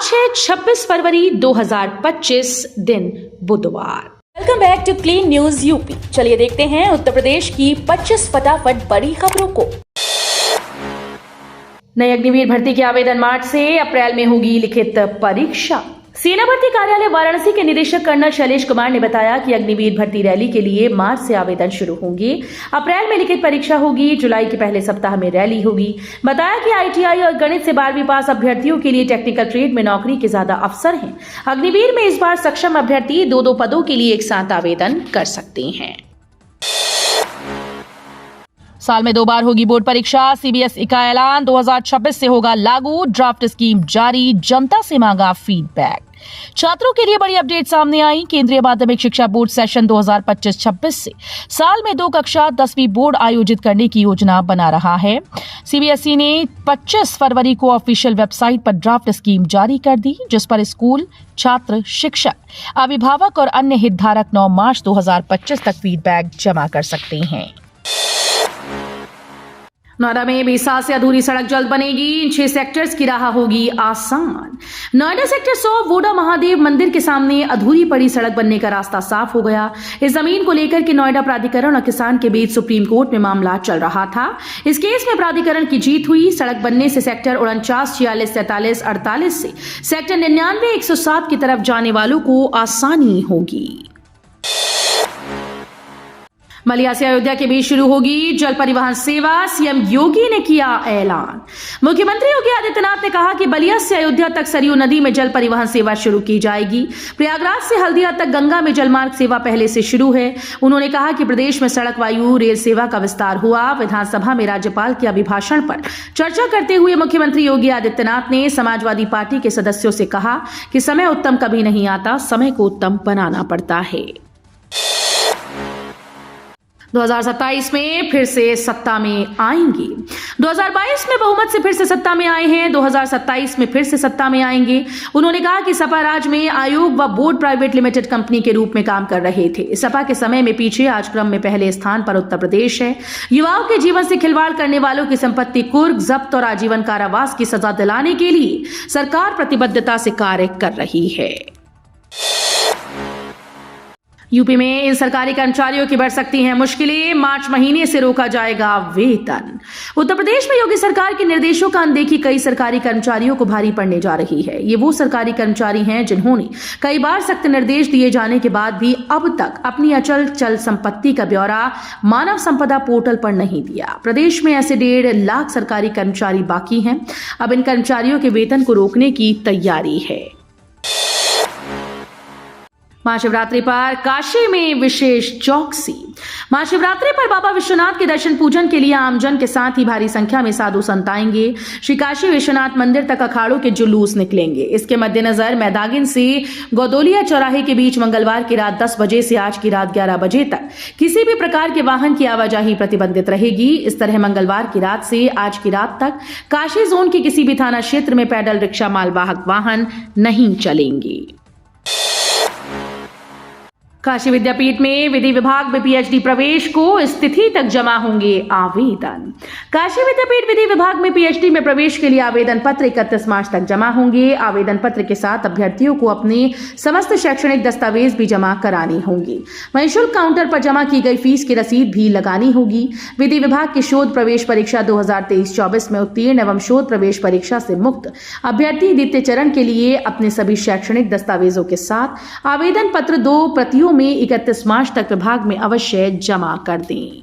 आज है 26 फरवरी 2025 दिन बुधवार। Welcome back to clean news UP. चलिए देखते हैं उत्तर प्रदेश की 25 फटाफट बड़ी खबरों को। नई अग्निवीर भर्ती के आवेदन मार्च से अप्रैल में होगी लिखित परीक्षा। सेना भर्ती कार्यालय वाराणसी के निदेशक कर्नल शैलेश कुमार ने बताया कि अग्निवीर भर्ती रैली के लिए मार्च से आवेदन शुरू होंगे। अप्रैल में लिखित परीक्षा होगी। जुलाई के पहले सप्ताह में रैली होगी। बताया कि आईटीआई और गणित से 12वीं पास अभ्यर्थियों के लिए टेक्निकल ट्रेड में नौकरी के ज्यादा अवसर हैं। अग्निवीर में इस बार सक्षम अभ्यर्थी 2 पदों के लिए एक साथ आवेदन कर सकते हैं। साल में 2 बार होगी बोर्ड परीक्षा। सीबीएसई का ऐलान 2026 से होगा लागू। ड्राफ्ट स्कीम जारी। जनता से मांगा फीडबैक। छात्रों के लिए बड़ी अपडेट सामने आई। केंद्रीय माध्यमिक शिक्षा बोर्ड सेशन 2025-26 से साल में 2 कक्षा 10वीं बोर्ड आयोजित करने की योजना बना रहा है। सीबीएसई ने 25 फरवरी को ऑफिशियल वेबसाइट पर ड्राफ्ट स्कीम जारी कर दी, जिस पर स्कूल, छात्र, शिक्षक, अभिभावक और अन्य हितधारक 9 मार्च 2025 तक फीडबैक जमा कर सकते हैं। नोएडा में 20 साल से अधूरी सड़क जल्द बनेगी। इन 6 सेक्टर्स की राह होगी आसान। नोएडा सेक्टर 100 वोडा महादेव मंदिर के सामने अधूरी पड़ी सड़क बनने का रास्ता साफ हो गया। इस जमीन को लेकर के नोएडा प्राधिकरण और किसान के बीच सुप्रीम कोर्ट में मामला चल रहा था। इस केस में प्राधिकरण की जीत हुई। सड़क बनने से सेक्टर 49, 46, 43, 48 से सेक्टर 99, 107 की तरफ जाने वालों को आसानी होगी। बलिया से अयोध्या के बीच शुरू होगी जल परिवहन सेवा। सीएम योगी ने किया ऐलान। मुख्यमंत्री योगी आदित्यनाथ ने कहा कि बलिया से अयोध्या तक सरयू नदी में जल परिवहन सेवा शुरू की जाएगी। प्रयागराज से हल्दिया तक गंगा में जलमार्ग सेवा पहले से शुरू है। उन्होंने कहा कि प्रदेश में सड़क, वायु, रेल सेवा का विस्तार हुआ। विधानसभा में राज्यपाल के अभिभाषण पर चर्चा करते हुए मुख्यमंत्री योगी आदित्यनाथ ने समाजवादी पार्टी के सदस्यों से कहा कि समय उत्तम कभी नहीं आता, समय को उत्तम बनाना पड़ता है। 2027 में फिर से सत्ता में आएंगे। 2022 में बहुमत से फिर से सत्ता में आए हैं। 2027 में फिर से सत्ता में आएंगे। उन्होंने कहा कि सपा राज में आयोग व बोर्ड प्राइवेट लिमिटेड कंपनी के रूप में काम कर रहे थे। सपा के समय में पीछे, आज क्रम में पहले स्थान पर उत्तर प्रदेश है। युवाओं के जीवन से खिलवाड़ करने वालों की संपत्ति कुर्क, जब्त और आजीवन कारावास की सजा दिलाने के लिए सरकार प्रतिबद्धता से कार्य कर रही है। यूपी में इन सरकारी कर्मचारियों की बढ़ सकती हैं मुश्किलें। मार्च महीने से रोका जाएगा वेतन। उत्तर प्रदेश में योगी सरकार के निर्देशों का अनदेखी कई सरकारी कर्मचारियों को भारी पड़ने जा रही है। ये वो सरकारी कर्मचारी हैं जिन्होंने कई बार सख्त निर्देश दिए जाने के बाद भी अब तक अपनी अचल चल संपत्ति का ब्यौरा मानव संपदा पोर्टल पर नहीं दिया। प्रदेश में ऐसे 1.5 लाख सरकारी कर्मचारी बाकी हैं। अब इन कर्मचारियों के वेतन को रोकने की तैयारी है। महाशिवरात्रि पर काशी में विशेष चौकसी। महाशिवरात्रि पर बाबा विश्वनाथ के दर्शन पूजन के लिए आमजन के साथ ही भारी संख्या में साधु संत आएंगे। श्री काशी विश्वनाथ मंदिर तक अखाड़ों के जुलूस निकलेंगे। इसके मद्देनजर मैदागिन से गोदोलिया चौराहे के बीच मंगलवार की रात 10 बजे से आज की रात 11 बजे तक किसी भी प्रकार के वाहन की आवाजाही प्रतिबंधित रहेगी। इस तरह मंगलवार की रात से आज की रात तक काशी जोन के किसी भी थाना क्षेत्र में पैदल, रिक्शा, मालवाहक वाहन नहीं चलेंगे। काशी विद्यापीठ में विधि विभाग में पीएचडी प्रवेश को इस तिथि तक जमा होंगे आवेदन। काशी विद्यापीठ विधि विभाग में पीएचडी में प्रवेश के लिए आवेदन पत्र 31 मार्च तक जमा होंगे। आवेदन पत्र के साथ अभ्यर्थियों को अपने समस्त शैक्षणिक दस्तावेज भी जमा करानी होंगी। वहीं शुल्क काउंटर पर जमा की गई फीस की रसीद भी लगानी होगी। विधि विभाग की शोध प्रवेश परीक्षा 2023-24 में उत्तीर्ण एवं शोध प्रवेश परीक्षा से मुक्त अभ्यर्थी द्वितीय चरण के लिए अपने सभी शैक्षणिक दस्तावेजों के साथ आवेदन पत्र 2 प्रतियों में 31 मार्च तक विभाग में अवश्य जमा कर दें।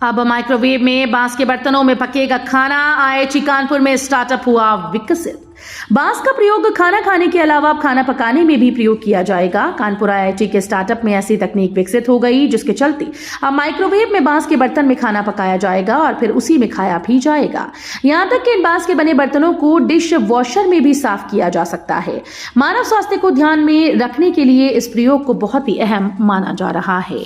अब माइक्रोवेव में बांस के बर्तनों में पकेगा खाना। आईआईटी कानपुर में स्टार्टअप हुआ विकसित। बांस का प्रयोग खाना खाने के अलावा अब खाना पकाने में भी प्रयोग किया जाएगा। कानपुर आईआईटी के स्टार्टअप में ऐसी तकनीक विकसित हो गई, जिसके चलते अब माइक्रोवेव में बांस के बर्तन में खाना पकाया जाएगा और फिर उसी में खाया भी जाएगा। यहां तक कि इन बांस के बने बर्तनों को डिश वॉशर में भी साफ किया जा सकता है। मानव स्वास्थ्य को ध्यान में रखने के लिए इस प्रयोग को बहुत ही अहम माना जा रहा है।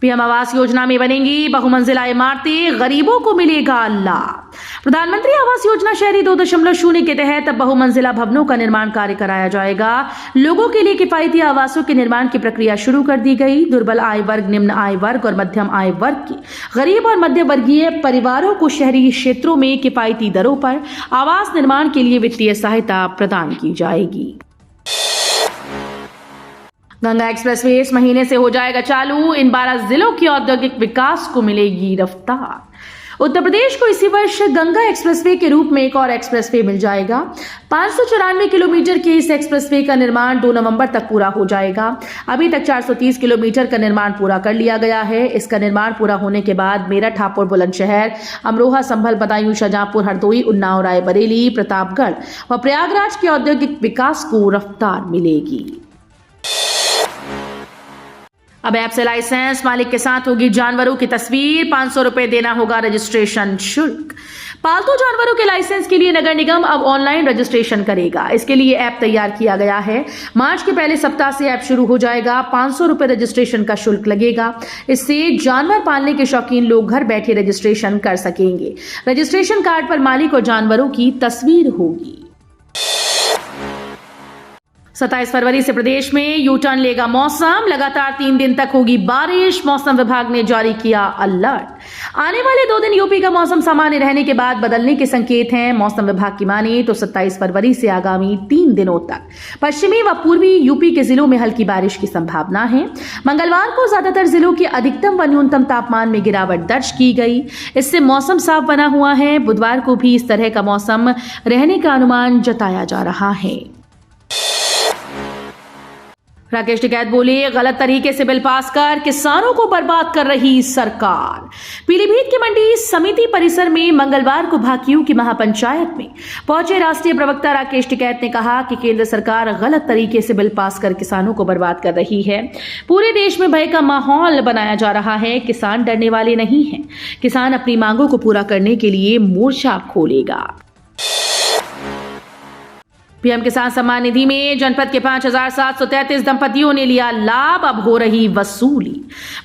पीएम आवास योजना में बनेंगी बहुमंजिला इमारतें, गरीबों को मिलेगा लाभ। प्रधानमंत्री आवास योजना शहरी 2.0 के तहत बहुमंजिला भवनों का निर्माण कार्य कराया जाएगा। लोगों के लिए किफायती आवासों के निर्माण की प्रक्रिया शुरू कर दी गई। दुर्बल आय वर्ग, निम्न आय वर्ग और मध्यम आय वर्ग की गरीब और मध्य वर्गीय परिवारों को शहरी क्षेत्रों में किफायती दरों पर आवास निर्माण के लिए वित्तीय सहायता प्रदान की जाएगी। गंगा एक्सप्रेसवे इस महीने से हो जाएगा चालू। इन 12 जिलों की औद्योगिक विकास को मिलेगी रफ्तार। उत्तर प्रदेश को इसी वर्ष गंगा एक्सप्रेसवे के रूप में एक और एक्सप्रेसवे मिल जाएगा। 594 किलोमीटर के इस एक्सप्रेसवे का निर्माण 2 नवंबर तक पूरा हो जाएगा। अभी तक 430 किलोमीटर का निर्माण पूरा कर लिया गया है। इसका निर्माण पूरा होने के बाद मेरठ, हापुड़, बुलंदशहर, अमरोहा, संभल, बदायूं, शाहजहांपुर, हरदोई, उन्नाव, रायबरेली, प्रतापगढ़ व प्रयागराज के औद्योगिक विकास को रफ्तार मिलेगी। अब ऐप से लाइसेंस मालिक के साथ होगी जानवरों की तस्वीर। 500 रुपए देना होगा रजिस्ट्रेशन शुल्क। पालतू जानवरों के लाइसेंस के लिए नगर निगम अब ऑनलाइन रजिस्ट्रेशन करेगा। इसके लिए ऐप तैयार किया गया है। मार्च के पहले सप्ताह से ऐप शुरू हो जाएगा। 500 रुपए रजिस्ट्रेशन का शुल्क लगेगा। इससे जानवर पालने के शौकीन लोग घर बैठे रजिस्ट्रेशन कर सकेंगे। रजिस्ट्रेशन कार्ड पर मालिक और जानवरों की तस्वीर होगी। 27 फरवरी से प्रदेश में यू टर्न लेगा मौसम। लगातार 3 दिन तक होगी बारिश। मौसम विभाग ने जारी किया अलर्ट। आने वाले 2 दिन यूपी का मौसम सामान्य रहने के बाद बदलने के संकेत हैं। मौसम विभाग की माने तो 27 फरवरी से आगामी 3 दिनों तक पश्चिमी व पूर्वी यूपी के जिलों में हल्की बारिश की संभावना है। मंगलवार को ज्यादातर जिलों के अधिकतम व न्यूनतम तापमान में गिरावट दर्ज की गई। इससे मौसम साफ बना हुआ है। बुधवार को भी इस तरह का मौसम रहने का अनुमान जताया जा रहा है। राकेश टिकैत बोले, गलत तरीके से बिल पास कर किसानों को बर्बाद कर रही सरकार। पीलीभीत के मंडी समिति परिसर में मंगलवार को भाकियू की महापंचायत में पहुंचे राष्ट्रीय प्रवक्ता राकेश टिकैत ने कहा कि केंद्र सरकार गलत तरीके से बिल पास कर किसानों को बर्बाद कर रही है। पूरे देश में भय का माहौल बनाया जा रहा है। किसान डरने वाले नहीं हैं। किसान अपनी मांगों को पूरा करने के लिए मोर्चा खोलेगा। पीएम किसान सम्मान निधि में जनपद के 5,733 दंपतियों ने लिया लाभ। अब हो रही वसूली।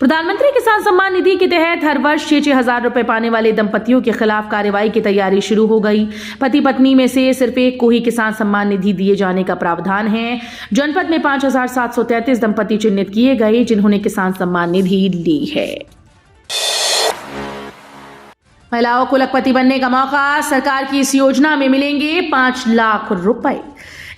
प्रधानमंत्री किसान सम्मान निधि के तहत हर वर्ष 6-6 हजार रुपए पाने वाले दंपतियों के खिलाफ कार्रवाई की तैयारी शुरू हो गई। पति पत्नी में से सिर्फ एक को ही किसान सम्मान निधि दिए जाने का प्रावधान है। जनपद में 5,733 दंपति चिन्हित किए गए जिन्होंने किसान सम्मान निधि ली है। महिलाओं को लखपति बनने का मौका। सरकार की इस योजना में मिलेंगे 5 लाख रुपए।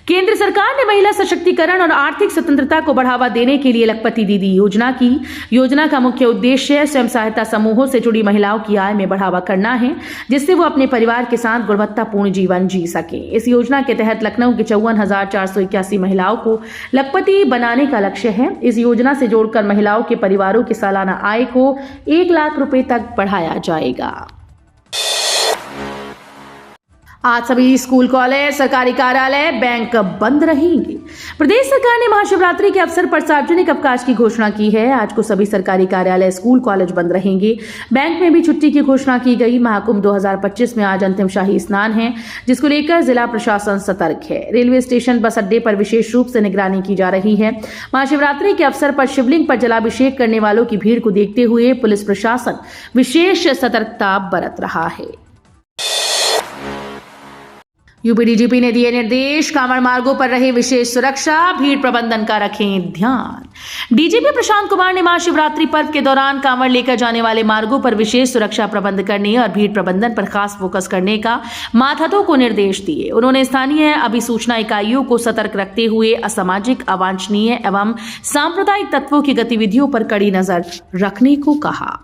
केंद्र सरकार ने महिला सशक्तिकरण और आर्थिक स्वतंत्रता को बढ़ावा देने के लिए लखपति दीदी योजना की। योजना का मुख्य उद्देश्य स्वयं सहायता समूहों से जुड़ी महिलाओं की आय में बढ़ावा करना है, जिससे वो अपने परिवार के साथ गुणवत्तापूर्ण जीवन जी सके। इस योजना के तहत लखनऊ की 54,481 महिलाओं को लखपति बनाने का लक्ष्य है। इस योजना से जोड़कर महिलाओं के परिवारों की सालाना आय को 1 लाख रुपए तक बढ़ाया जाएगा। आज सभी स्कूल, कॉलेज, सरकारी कार्यालय, बैंक बंद रहेंगे। प्रदेश सरकार ने महाशिवरात्रि के अवसर पर सार्वजनिक अवकाश की घोषणा की है। आज को सभी सरकारी कार्यालय, स्कूल, कॉलेज बंद रहेंगे। बैंक में भी छुट्टी की घोषणा की गई। महाकुंभ 2025 में आज अंतिम शाही स्नान है, जिसको लेकर जिला प्रशासन सतर्क है। रेलवे स्टेशन, बस अड्डे पर विशेष रूप से निगरानी की जा रही है। महाशिवरात्रि के अवसर पर शिवलिंग पर जलाभिषेक करने वालों की भीड़ को देखते हुए पुलिस प्रशासन विशेष सतर्कता बरत रहा है। यूपी डीजीपी ने दिए निर्देश। कांवड़ मार्गों पर रहे विशेष सुरक्षा। भीड़ प्रबंधन का रखें ध्यान। डीजीपी प्रशांत कुमार ने महाशिवरात्रि पर्व के दौरान कांवड़ लेकर जाने वाले मार्गों पर विशेष सुरक्षा प्रबंध करने और भीड़ प्रबंधन पर खास फोकस करने का मातहतों को निर्देश दिए। उन्होंने स्थानीय अभिसूचना इकाइयों को सतर्क रखते हुए असामाजिक, अवांछनीय एवं सांप्रदायिक तत्वों की गतिविधियों पर कड़ी नजर रखने को कहा।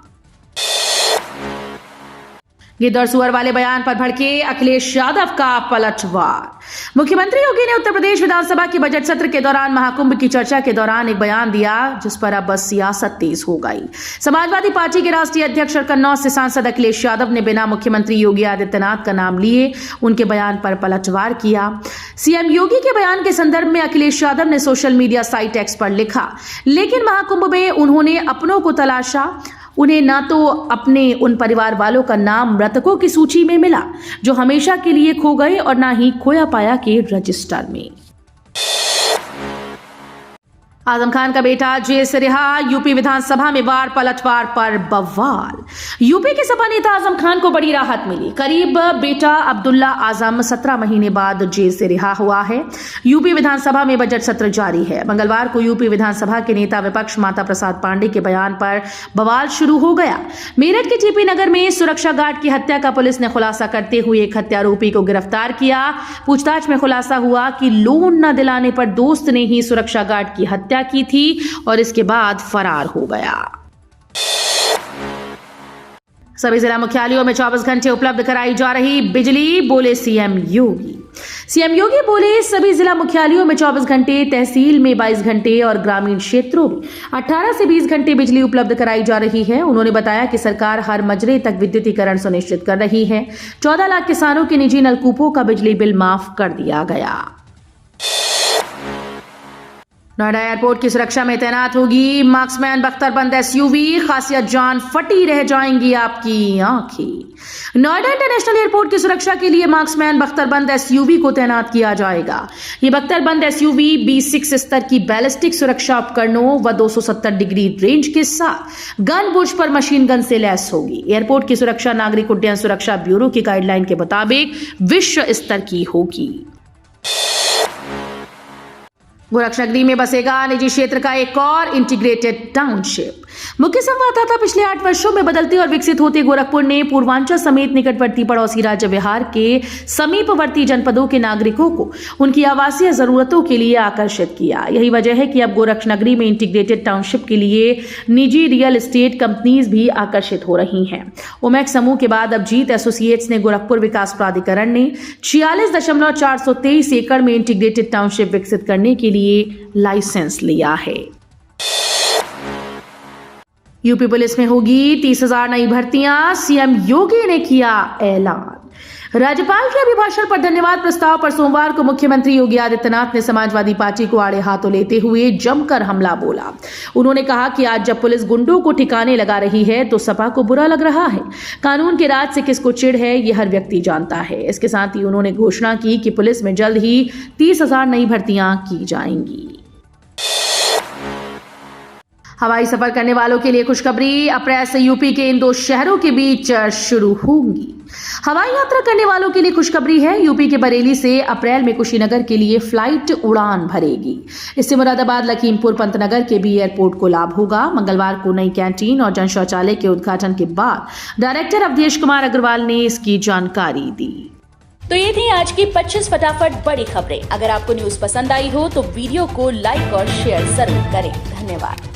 गिद्ध और सुअर वाले बयान पर भड़के अखिलेश यादव का पलटवार। मुख्यमंत्री योगी ने उत्तर प्रदेश विधानसभा के बजट सत्र के दौरान महाकुंभ की चर्चा के दौरान एक बयान दिया, जिस पर अब बस सियासत तेज हो गई। समाजवादी पार्टी के राष्ट्रीय अध्यक्ष और कन्नौज से सांसद अखिलेश यादव ने बिना मुख्यमंत्री योगी आदित्यनाथ का नाम लिए उनके बयान पर पलटवार किया। सीएम योगी के बयान के संदर्भ में अखिलेश यादव ने सोशल मीडिया साइट एक्स पर लिखा, लेकिन महाकुंभ में उन्होंने अपनों को तलाशा। उन्हें ना तो अपने उन परिवार वालों का नाम मृतकों की सूची में मिला जो हमेशा के लिए खो गए और ना ही खोया पाया के रजिस्टर में। आजम खान का बेटा जेल से रिहा, यूपी विधानसभा में वार पलटवार पर बवाल। यूपी के सपा नेता आजम खान को बड़ी राहत मिली। करीब बेटा अब्दुल्ला आजम 17 महीने बाद जेल से रिहा हुआ है। यूपी विधानसभा में बजट सत्र जारी है। मंगलवार को यूपी विधानसभा के नेता विपक्ष माता प्रसाद पांडे के बयान पर बवाल शुरू हो गया। मेरठ के टीपी नगर में सुरक्षा गार्ड की हत्या का पुलिस ने खुलासा करते हुए एक हत्यारोपी को गिरफ्तार किया। पूछताछ में खुलासा हुआ कि लोन न दिलाने पर दोस्त ने ही सुरक्षा गार्ड की हत्या की थी और इसके बाद फरार हो गया। सभी जिला मुख्यालयों में 24 घंटे उपलब्ध कराई जा रही बिजली, बोले सीएम योगी। सीएम योगी बोले सभी जिला मुख्यालयों में 24 घंटे, तहसील में 22 घंटे और ग्रामीण क्षेत्रों में 18 से 20 घंटे बिजली उपलब्ध कराई जा रही है। उन्होंने बताया कि सरकार हर मजरे तक विद्युतीकरण सुनिश्चित कर रही है। 14 लाख किसानों के निजी नलकूपों का बिजली बिल माफ कर दिया गया। नोएडा एयरपोर्ट की सुरक्षा में तैनात होगी मार्क्समैन बख्तरबंद एसयूवी, खासियत जान फटी रह जाएंगी आपकी आंखें। नोएडा इंटरनेशनल एयरपोर्ट की सुरक्षा के लिए मार्क्समैन बख्तरबंद एसयूवी को तैनात किया जाएगा। ये बख्तरबंद एसयूवी B6 स्तर की बैलिस्टिक सुरक्षा उपकरणों व 270 डिग्री रेंज के साथ गन बुर्ज पर मशीन गन से लैस होगी। एयरपोर्ट की सुरक्षा नागरिक उड्डयन सुरक्षा ब्यूरो की गाइडलाइन के मुताबिक विश्व स्तर की होगी। गोरक्षनगरी में बसेगा निजी क्षेत्र का एक और इंटीग्रेटेड टाउनशिप। मुख्य संवाददाता पिछले 8 वर्षों में बदलते और विकसित होते गोरखपुर ने पूर्वांचल समेत निकटवर्ती पड़ोसी राज्य बिहार के समीपवर्ती जनपदों के नागरिकों को उनकी आवासीय जरूरतों के लिए आकर्षित किया। यही वजह है कि अब गोरक्षनगरी में इंटीग्रेटेड टाउनशिप के लिए निजी रियल एस्टेट कंपनीज भी आकर्षित हो रही हैं। उमैक समूह के बाद अब जीत एसोसिएट्स ने गोरखपुर विकास प्राधिकरण ने 46,423 एकड़ में इंटीग्रेटेड टाउनशिप विकसित करने के लिए लाइसेंस लिया है। यूपी पुलिस में होगी 30,000 नई भर्तियां, सीएम योगी ने किया ऐलान। राज्यपाल के अभिभाषण पर धन्यवाद प्रस्ताव पर सोमवार को मुख्यमंत्री योगी आदित्यनाथ ने समाजवादी पार्टी को आड़े हाथों लेते हुए जमकर हमला बोला। उन्होंने कहा कि आज जब पुलिस गुंडों को ठिकाने लगा रही है तो सपा को बुरा लग रहा है। कानून के राज से किसको चिढ़ है ये हर व्यक्ति जानता है। इसके साथ ही उन्होंने घोषणा की कि पुलिस में जल्द ही 30,000 नई भर्तियां की जाएंगी। हवाई सफर करने वालों के लिए खुशखबरी, अप्रैल से यूपी के इन 2 शहरों के बीच शुरू होंगी। हवाई यात्रा करने वालों के लिए खुशखबरी है। यूपी के बरेली से अप्रैल में कुशीनगर के लिए फ्लाइट उड़ान भरेगी। इससे मुरादाबाद, लखीमपुर, पंतनगर के भी एयरपोर्ट को लाभ होगा। मंगलवार को नई कैंटीन और जन शौचालय के उद्घाटन के बाद डायरेक्टर अवधेश कुमार अग्रवाल ने इसकी जानकारी दी। तो ये थी आज की 25 फटाफट बड़ी खबरें। अगर आपको न्यूज पसंद आई हो तो वीडियो को लाइक और शेयर जरूर करें। धन्यवाद।